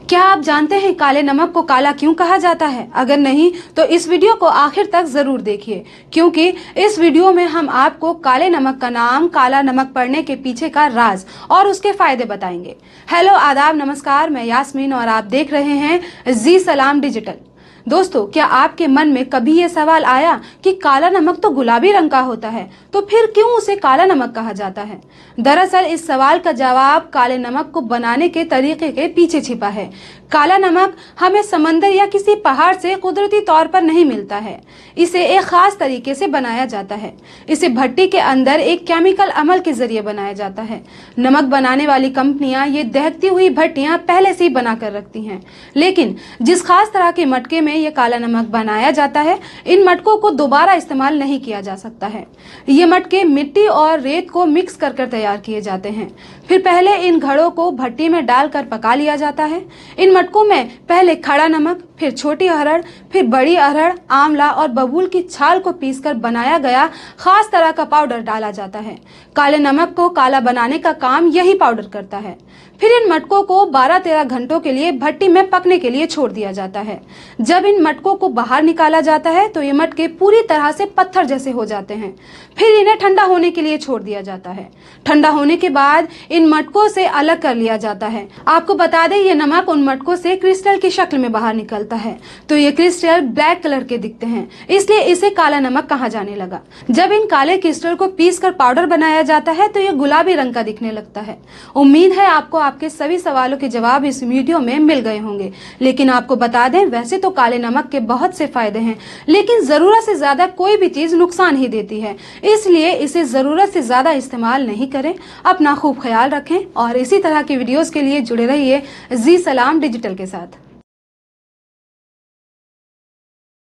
क्या आप जानते हैं काले नमक को काला क्यों कहा जाता है? अगर नहीं तो इस वीडियो को आखिर तक जरूर देखिए, क्योंकि इस वीडियो में हम आपको काले नमक का नाम काला नमक पड़ने के पीछे का राज और उसके फायदे बताएंगे। हेलो, आदाब, नमस्कार, मैं यास्मीन और आप देख रहे हैं जी सलाम डिजिटल। दोस्तों, क्या आपके मन में कभी ये सवाल आया कि काला नमक तो गुलाबी रंग का होता है, तो फिर क्यों उसे काला नमक कहा जाता है? दरअसल इस सवाल का जवाब काले नमक को बनाने के तरीके के पीछे छिपा है। काला नमक हमें समंदर या किसी पहाड़ से कुदरती तौर पर नहीं मिलता है। इसे एक खास तरीके से बनाया जाता है। इसे भट्टी के अंदर एक केमिकल अमल के जरिए बनाया जाता है। नमक बनाने वाली कंपनियां ये दहकती हुई भट्टियां पहले से ही बनाकर रखती हैं, लेकिन जिस खास तरह के मटके में ये काला नमक बनाया जाता है, इन मटकों को दोबारा इस्तेमाल नहीं किया जा सकता है। ये मटके मिट्टी और रेत को मिक्स कर तैयार किए जाते हैं। फिर पहले इन घड़ों को भट्टी में डालकर पका लिया जाता है। इन मटकों में पहले खड़ा नमक, फिर छोटी अरहर, फिर बड़ी अरहर, आंवला और बबूल की छाल को पीसकर बनाया गया खास तरह का पाउडर डाला जाता है। काले नमक को काला बनाने का काम यही पाउडर करता है। फिर इन मटकों को 12-13 घंटों के लिए भट्टी में पकने के लिए छोड़ दिया जाता है। जब इन मटकों को बाहर निकाला जाता है तो ये मटके पूरी तरह से पत्थर जैसे हो जाते हैं। फिर इन्हें ठंडा होने के लिए छोड़ दिया जाता है। ठंडा होने के बाद इन मटकों से अलग कर लिया जाता है। आपको बता दें, ये नमक उन मटकों से क्रिस्टल की शक्ल में बाहर निकलता है, तो ये क्रिस्टल ब्लैक कलर के दिखते हैं, इसलिए इसे काला नमक कहा जाने लगा। जब इन काले क्रिस्टल को पीसकर पाउडर बनाया जाता है तो ये गुलाबी रंग का दिखने लगता है। उम्मीद है आपको आपके सभी सवालों के जवाब इस वीडियो में मिल गए होंगे। लेकिन आपको बता दें, वैसे तो काले नमक के बहुत से फायदे हैं, लेकिन जरूरत से ज्यादा कोई भी चीज नुकसान ही देती है, इसलिए इसे जरूरत से ज्यादा इस्तेमाल नहीं करें। अपना खूब ख्याल रखें और इसी तरह की वीडियोस के लिए जुड़े रहिए जी सलाम डिजिटल के साथ।